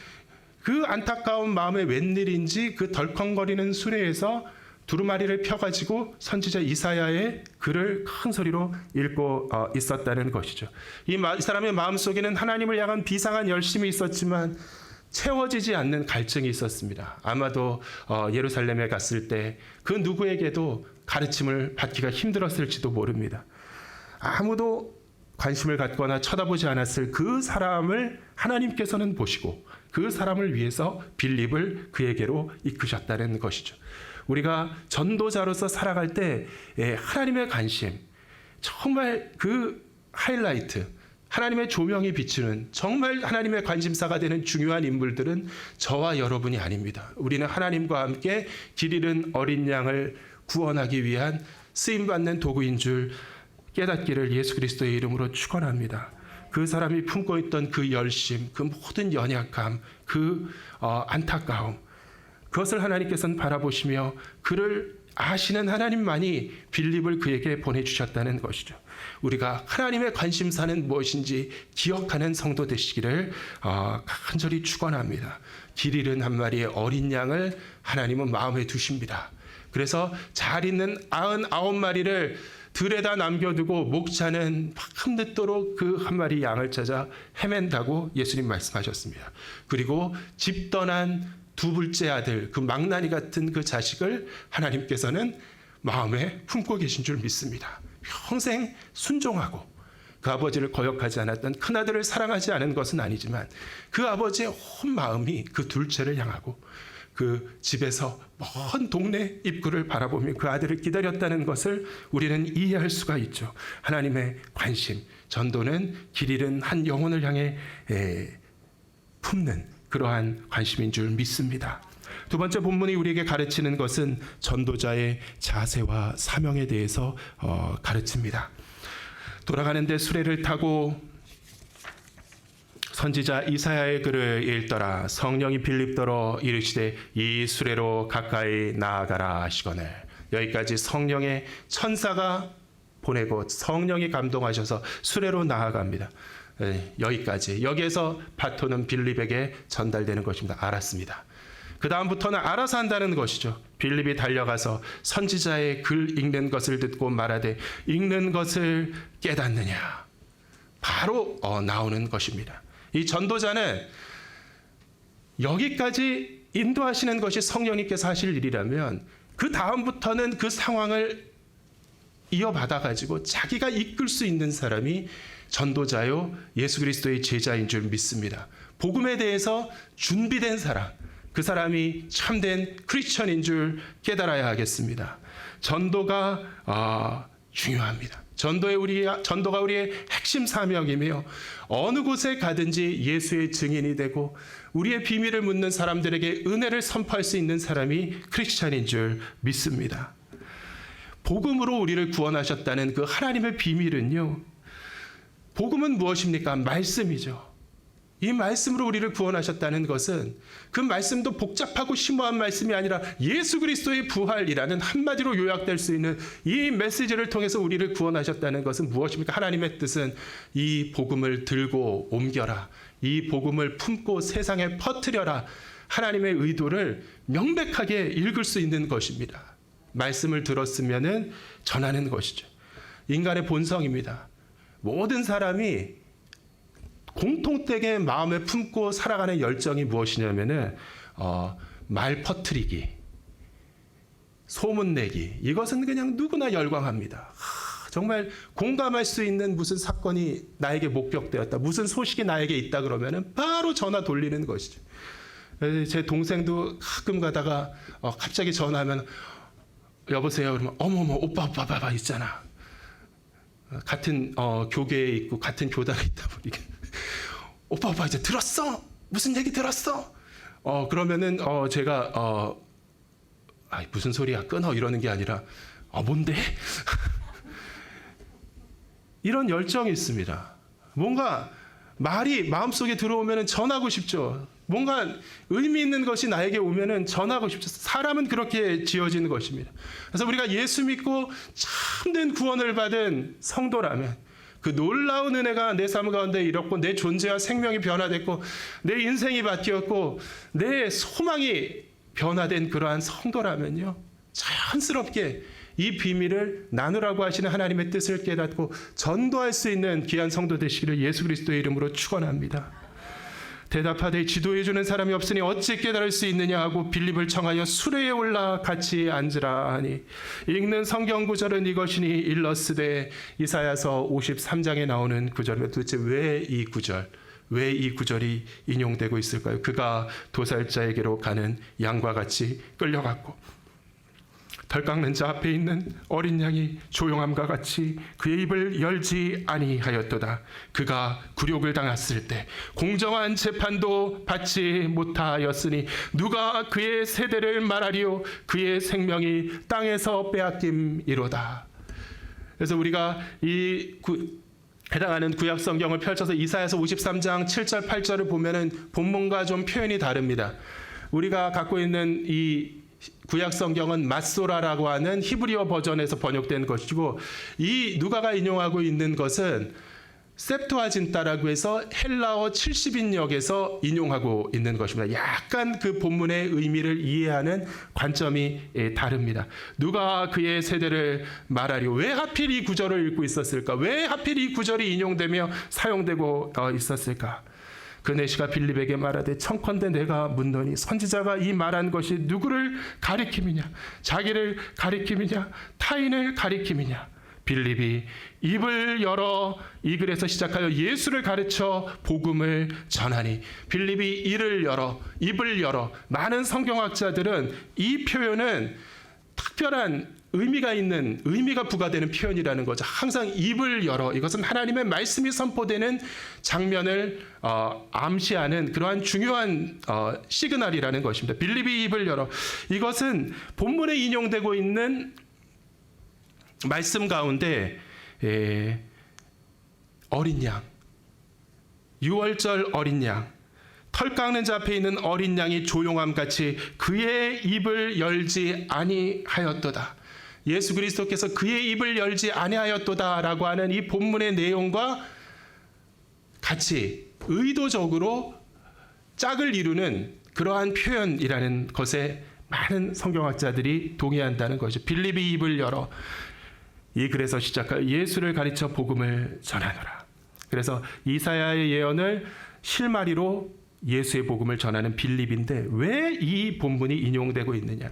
그 안타까운 마음에 웬일인지 그 덜컹거리는 수레에서 두루마리를 펴가지고 선지자 이사야의 글을 큰 소리로 읽고 있었다는 것이죠. 이 사람의 마음속에는 하나님을 향한 비상한 열심이 있었지만 채워지지 않는 갈증이 있었습니다. 아마도 예루살렘에 갔을 때 그 누구에게도 가르침을 받기가 힘들었을지도 모릅니다. 아무도 관심을 갖거나 쳐다보지 않았을 그 사람을 하나님께서는 보시고 그 사람을 위해서 빌립을 그에게로 이끄셨다는 것이죠. 우리가 전도자로서 살아갈 때 하나님의 관심, 정말 그 하이라이트, 하나님의 조명이 비추는 정말 하나님의 관심사가 되는 중요한 인물들은 저와 여러분이 아닙니다. 우리는 하나님과 함께 길 잃은 어린 양을 구원하기 위한 쓰임받는 도구인 줄 깨닫기를 예수 그리스도의 이름으로 축원합니다. 그 사람이 품고 있던 그 열심, 그 모든 연약함, 그 안타까움, 그것을 하나님께서는 바라보시며 그를 아시는 하나님만이 빌립을 그에게 보내주셨다는 것이죠. 우리가 하나님의 관심사는 무엇인지 기억하는 성도 되시기를 간절히 축원합니다. 길 잃은 한 마리의 어린 양을 하나님은 마음에 두십니다. 그래서 잘 있는 99마리를 들에다 남겨두고 목자는 밤늦도록 그 한 마리 양을 찾아 헤맨다고 예수님 말씀하셨습니다. 그리고 집 떠난 두불째 아들, 그 망나니 같은 그 자식을 하나님께서는 마음에 품고 계신 줄 믿습니다. 평생 순종하고 그 아버지를 거역하지 않았던 큰아들을 사랑하지 않은 것은 아니지만 그 아버지의 온 마음이 그 둘째를 향하고 그 집에서 먼 동네 입구를 바라보며 그 아들을 기다렸다는 것을 우리는 이해할 수가 있죠. 하나님의 관심, 전도는 길 잃은 한 영혼을 향해 품는 그러한 관심인 줄 믿습니다. 두 번째 본문이 우리에게 가르치는 것은 전도자의 자세와 사명에 대해서 가르칩니다. 돌아가는데 수레를 타고 선지자 이사야의 글을 읽더라. 성령이 빌립더러 이르시되 이 수레로 가까이 나아가라 하시거늘. 여기까지 성령의 천사가 보내고 성령이 감동하셔서 수레로 나아갑니다. 여기에서 바톤은 빌립에게 전달되는 것입니다. 알았습니다. 그 다음부터는 알아서 한다는 것이죠. 빌립이 달려가서 선지자의 글 읽는 것을 듣고 말하되 읽는 것을 깨닫느냐. 바로 나오는 것입니다. 이 전도자는 여기까지 인도하시는 것이 성령님께서 하실 일이라면 그 다음부터는 그 상황을 이어받아 가지고 자기가 이끌 수 있는 사람이 전도자요 예수 그리스도의 제자인 줄 믿습니다. 복음에 대해서 준비된 사람, 그 사람이 참된 크리스천인 줄 깨달아야 하겠습니다. 전도가 중요합니다. 전도가 우리의 핵심 사명이며 어느 곳에 가든지 예수의 증인이 되고 우리의 비밀을 묻는 사람들에게 은혜를 선포할 수 있는 사람이 크리스천인 줄 믿습니다. 복음으로 우리를 구원하셨다는 그 하나님의 비밀은요. 복음은 무엇입니까? 말씀이죠. 이 말씀으로 우리를 구원하셨다는 것은 그 말씀도 복잡하고 심오한 말씀이 아니라 예수 그리스도의 부활이라는 한마디로 요약될 수 있는 이 메시지를 통해서 우리를 구원하셨다는 것은 무엇입니까? 하나님의 뜻은 이 복음을 들고 옮겨라. 이 복음을 품고 세상에 퍼뜨려라. 하나님의 의도를 명백하게 읽을 수 있는 것입니다. 말씀을 들었으면은 전하는 것이죠. 인간의 본성입니다. 모든 사람이 공통되게 마음에 품고 살아가는 열정이 무엇이냐면은 말 퍼뜨리기, 소문 내기. 이것은 그냥 누구나 열광합니다. 정말 공감할 수 있는 무슨 사건이 나에게 목격되었다, 무슨 소식이 나에게 있다 그러면은 바로 전화 돌리는 것이죠. 제 동생도 가끔 가다가 갑자기 전화하면 여보세요 그러면 어머머 오빠 봐봐 있잖아. 같은 교계에 있고 같은 교단에 있다 보니까 오빠 이제 들었어? 무슨 얘기 들었어? 그러면은 제가 무슨 소리야 끊어 이러는 게 아니라 뭔데? 이런 열정이 있습니다. 뭔가 말이 마음속에 들어오면은 전하고 싶죠. 뭔가 의미 있는 것이 나에게 오면은 전하고 싶죠. 사람은 그렇게 지어지는 것입니다. 그래서 우리가 예수 믿고 참된 구원을 받은 성도라면 그 놀라운 은혜가 내 삶 가운데 이뤘고 내 존재와 생명이 변화됐고 내 인생이 바뀌었고 내 소망이 변화된 그러한 성도라면요. 자연스럽게 이 비밀을 나누라고 하시는 하나님의 뜻을 깨닫고 전도할 수 있는 귀한 성도 되시기를 예수 그리스도의 이름으로 축원합니다. 대답하되 지도해 주는 사람이 없으니 어찌 깨달을 수 있느냐 하고 빌립을 청하여 수레에 올라 같이 앉으라 하니 읽는 성경 구절은 이것이니 일러스되 이사야서 53장에 나오는 구절이면 도대체 왜 이 구절이 인용되고 있을까요? 그가 도살자에게로 가는 양과 같이 끌려갔고 덜 깎는 자 앞에 있는 어린 양이 조용함과 같이 그의 입을 열지 아니하였도다. 그가 굴욕을 당했을 때 공정한 재판도 받지 못하였으니 누가 그의 세대를 말하리요. 그의 생명이 땅에서 빼앗김이로다. 그래서 우리가 해당하는 구약 성경을 펼쳐서 이사야서 53장 7절 8절을 보면은 본문과 좀 표현이 다릅니다. 우리가 갖고 있는 이 구약 성경은 마소라라고 하는 히브리어 버전에서 번역된 것이고, 이 누가가 인용하고 있는 것은 셉투아진타라고 해서 헬라어 70인역에서 인용하고 있는 것입니다. 약간 그 본문의 의미를 이해하는 관점이 다릅니다. 누가 그의 세대를 말하리요. 왜 하필 이 구절을 읽고 있었을까? 왜 하필 이 구절이 인용되며 사용되고 있었을까? 그 내시가 빌립에게 말하되 청컨대 내가 묻노니 선지자가 이 말한 것이 누구를 가리킴이냐? 자기를 가리킴이냐? 타인을 가리킴이냐? 빌립이 입을 열어 이 글에서 시작하여 예수를 가르쳐 복음을 전하니, 빌립이 입을 열어 많은 성경학자들은 이 표현은 특별한 의미가 부과되는 표현이라는 거죠. 항상 입을 열어, 이것은 하나님의 말씀이 선포되는 장면을 암시하는 그러한 중요한 시그널이라는 것입니다. 빌립이 입을 열어, 이것은 본문에 인용되고 있는 말씀 가운데 어린 양, 유월절 어린 양, 털 깎는 자 앞에 있는 어린 양이 조용함 같이 그의 입을 열지 아니하였도다. 예수 그리스도께서 그의 입을 열지 아니하였도다라고 하는 이 본문의 내용과 같이 의도적으로 짝을 이루는 그러한 표현이라는 것에 많은 성경학자들이 동의한다는 것이죠. 빌립이 입을 열어 이 글에서 시작하여 예수를 가르쳐 복음을 전하노라. 그래서 이사야의 예언을 실마리로 예수의 복음을 전하는 빌립인데, 왜 이 본문이 인용되고 있느냐?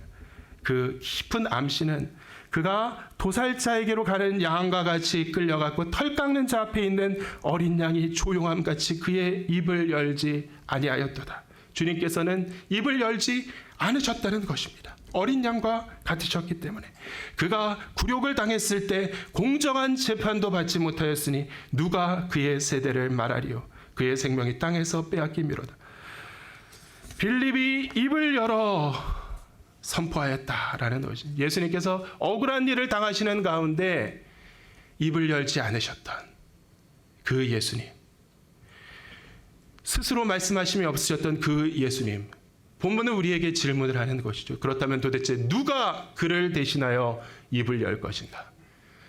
그 깊은 암시는 그가 도살자에게로 가는 양과 같이 끌려갔고 털 깎는 자 앞에 있는 어린 양이 조용함 같이 그의 입을 열지 아니하였도다. 주님께서는 입을 열지 않으셨다는 것입니다. 어린 양과 같으셨기 때문에. 그가 굴욕을 당했을 때 공정한 재판도 받지 못하였으니 누가 그의 세대를 말하리요. 그의 생명이 땅에서 빼앗김이로다. 빌립이 입을 열어 선포하였다라는 것이, 예수님께서 억울한 일을 당하시는 가운데 입을 열지 않으셨던 그 예수님, 스스로 말씀하심이 없으셨던 그 예수님, 본문은 우리에게 질문을 하는 것이죠. 그렇다면 도대체 누가 그를 대신하여 입을 열 것인가?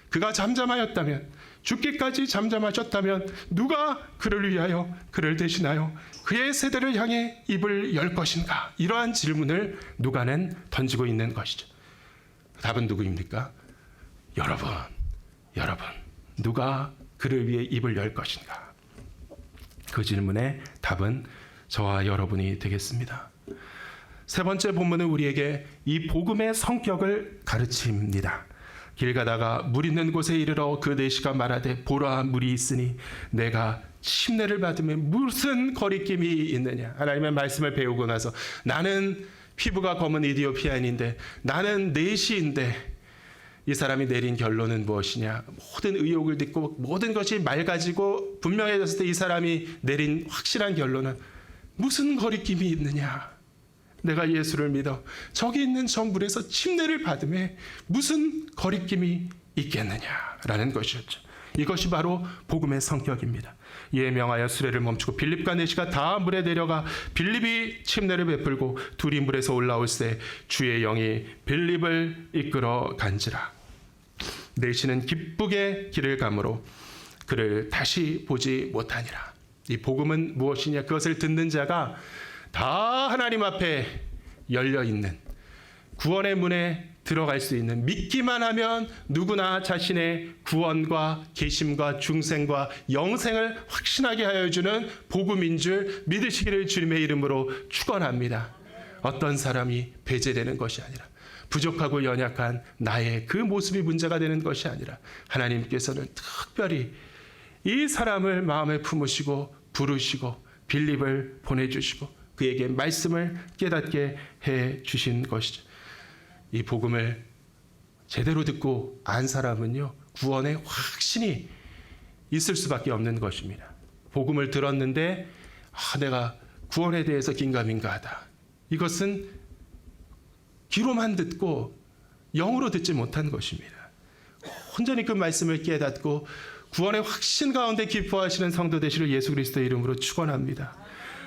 그가 잠잠하였다면, 죽기까지 잠잠하셨다면 누가 그를 위하여, 그를 대신하여 그의 세대를 향해 입을 열 것인가? 이러한 질문을 누가는 던지고 있는 것이죠. 답은 누구입니까? 여러분, 누가 그를 위해 입을 열 것인가? 그 질문의 답은 저와 여러분이 되겠습니다. 세 번째 본문은 우리에게 이 복음의 성격을 가르칩니다. 길 가다가 물 있는 곳에 이르러 그 내시가 말하되 보라 물이 있으니 내가 침례를 받으면 무슨 거리낌이 있느냐. 하나님의 말씀을 배우고 나서 나는 피부가 검은 이디오피아인인데, 나는 내시인데 이 사람이 내린 결론은 무엇이냐. 모든 의혹을 딛고 모든 것이 맑아지고 분명해졌을 때 이 사람이 내린 확실한 결론은 무슨 거리낌이 있느냐. 내가 예수를 믿어 저기 있는 저 물에서 침례를 받음에 무슨 거리낌이 있겠느냐라는 것이었죠. 이것이 바로 복음의 성격입니다. 이에 명하여 수레를 멈추고 빌립과 내시가 다 물에 내려가 빌립이 침례를 베풀고 둘이 물에서 올라올새 주의 영이 빌립을 이끌어 간지라. 내시는 기쁘게 길을 가므로 그를 다시 보지 못하니라. 이 복음은 무엇이냐? 그것을 듣는 자가 다 하나님 앞에 열려있는 구원의 문에 들어갈 수 있는, 믿기만 하면 누구나 자신의 구원과 계심과 중생과 영생을 확신하게 하여 주는 복음인 줄 믿으시기를 주님의 이름으로 축원합니다. 어떤 사람이 배제되는 것이 아니라, 부족하고 연약한 나의 그 모습이 문제가 되는 것이 아니라, 하나님께서는 특별히 이 사람을 마음에 품으시고 부르시고 빌립을 보내주시고 그에게 말씀을 깨닫게 해 주신 것이죠. 이 복음을 제대로 듣고 안 사람은요, 구원에 확신이 있을 수밖에 없는 것입니다. 복음을 들었는데 내가 구원에 대해서 긴가민가하다. 이것은 귀로만 듣고 영으로 듣지 못한 것입니다. 온전히 그 말씀을 깨닫고 구원의 확신 가운데 기뻐하시는 성도 되시를 예수 그리스도의 이름으로 축원합니다.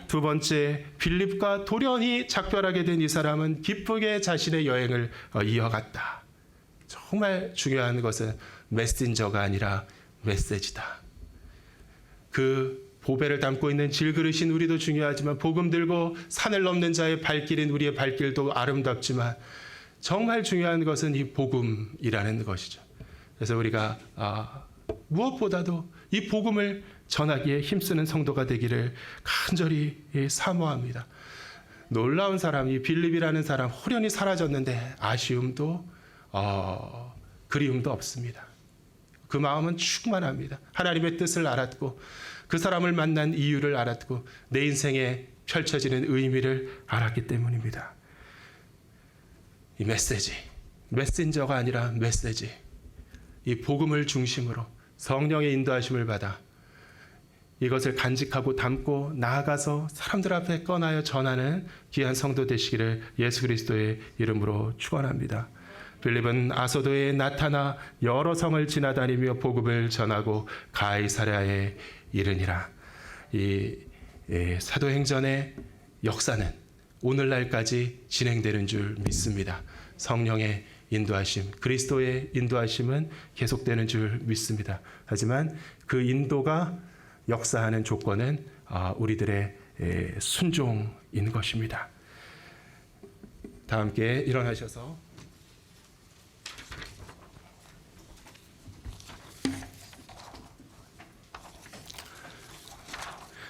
두 번째, 빌립과 돌연히 작별하게 된 이 사람은 기쁘게 자신의 여행을 이어갔다. 정말 중요한 것은 메신저가 아니라 메시지다. 그 보배를 담고 있는 질그릇인 우리도 중요하지만 복음 들고 산을 넘는 자의 발길인 우리의 발길도 아름답지만 정말 중요한 것은 이 복음이라는 것이죠. 그래서 우리가 무엇보다도 이 복음을 전하기에 힘쓰는 성도가 되기를 간절히 사모합니다. 놀라운 사람이 빌립이라는 사람 호련히 사라졌는데 아쉬움도 그리움도 없습니다. 그 마음은 충만합니다. 하나님의 뜻을 알았고 그 사람을 만난 이유를 알았고 내 인생에 펼쳐지는 의미를 알았기 때문입니다. 이 메시지, 메신저가 아니라 메시지, 이 복음을 중심으로 성령의 인도하심을 받아 이것을 간직하고 담고 나아가서 사람들 앞에 꺼내어 전하는 귀한 성도 되시기를 예수 그리스도의 이름으로 축원합니다. 빌립은 아소도에 나타나 여러 성을 지나다니며 복음을 전하고 가이사랴에 이르니라. 이 사도행전의 역사는 오늘날까지 진행되는 줄 믿습니다. 성령의 인도하심, 그리스도의 인도하심은 계속되는 줄 믿습니다. 하지만 그 인도가 역사하는 조건은 우리들의 순종인 것입니다. 다 함께 일어나셔서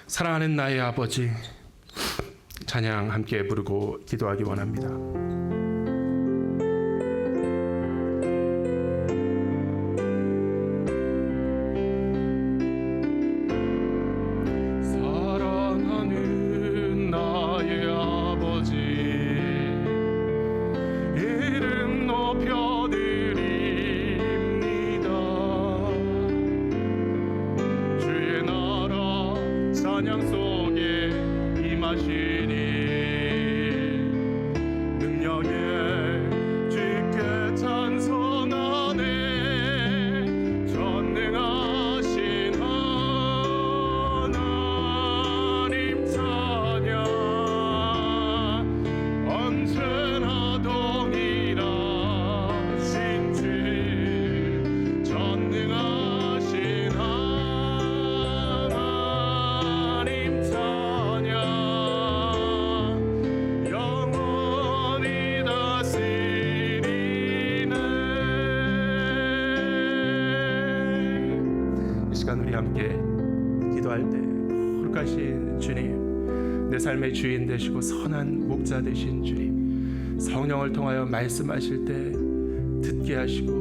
사랑하는 나의 아버지, 찬양 함께 부르고 기도하기 원합니다. 사랑하는 나의 아버지, 이름 높여드립니다. 주의 나라 찬양 속에 임하시니 능력에 주께 찬송하네. 전능하신 하나님 찬양 언제나 동일하신 주 전능하신 하나님 찬양 영원히 다스리네. 이 시간 우리 함께 기도할 때 거룩하신 주님, 내 삶의 주인 되시고 선한 목자 되신 주님, 성령을 통하여 말씀하실 때 듣게 하시고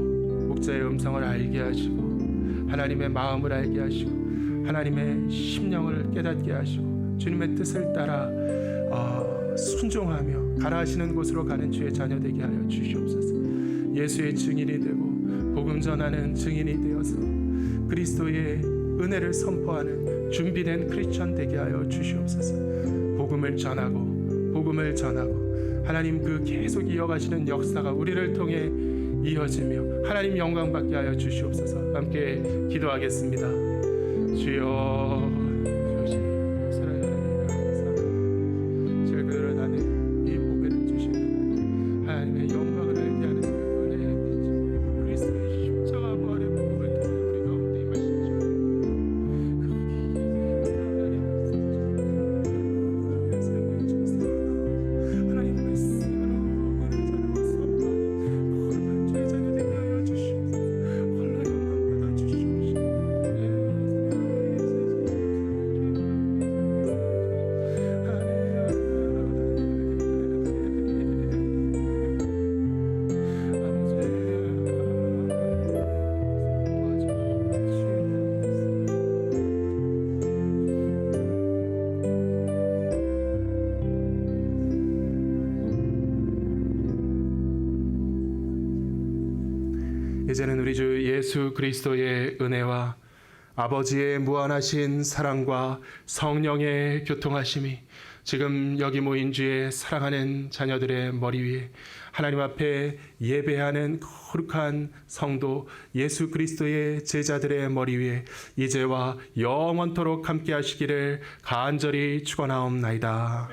목자의 음성을 알게 하시고 하나님의 마음을 알게 하시고 하나님의 심령을 깨닫게 하시고 주님의 뜻을 따라 순종하며 가라 하시는 곳으로 가는 주의 자녀 되게 하여 주시옵소서. 예수의 증인이 되고 복음 전하는 증인이 되어서 그리스도의 은혜를 선포하는 준비된 크리스천 되게 하여 주시옵소서. 복음을 전하고 하나님 그 계속 이어가시는 역사가 우리를 통해 이어지며 하나님 영광 받게 하여 주시옵소서. 함께 기도하겠습니다. 주여, 사랑하는 감사합니다. 즐거운 안에 이 보배를 주시는 하나님의 영광을 알게 하는 그 은혜의 빛, 그리스도의 십자가 부활의 복음을 통해 우리 가운데 임하시죠. 하나님 말씀으로 오늘 살아왔습니다. 거룩한 주의 자녀 되게 하여 주시옵소서. 홀로 영광 받아 주시옵소서. 이제는 우리 주 예수 그리스도의 은혜와 아버지의 무한하신 사랑과 성령의 교통하심이 지금 여기 모인 주의 사랑하는 자녀들의 머리 위에 하나님 앞에 예배하는 거룩한 성도 예수 그리스도의 제자들의 머리 위에 이제와 영원토록 함께 하시기를 간절히 축원하옵나이다.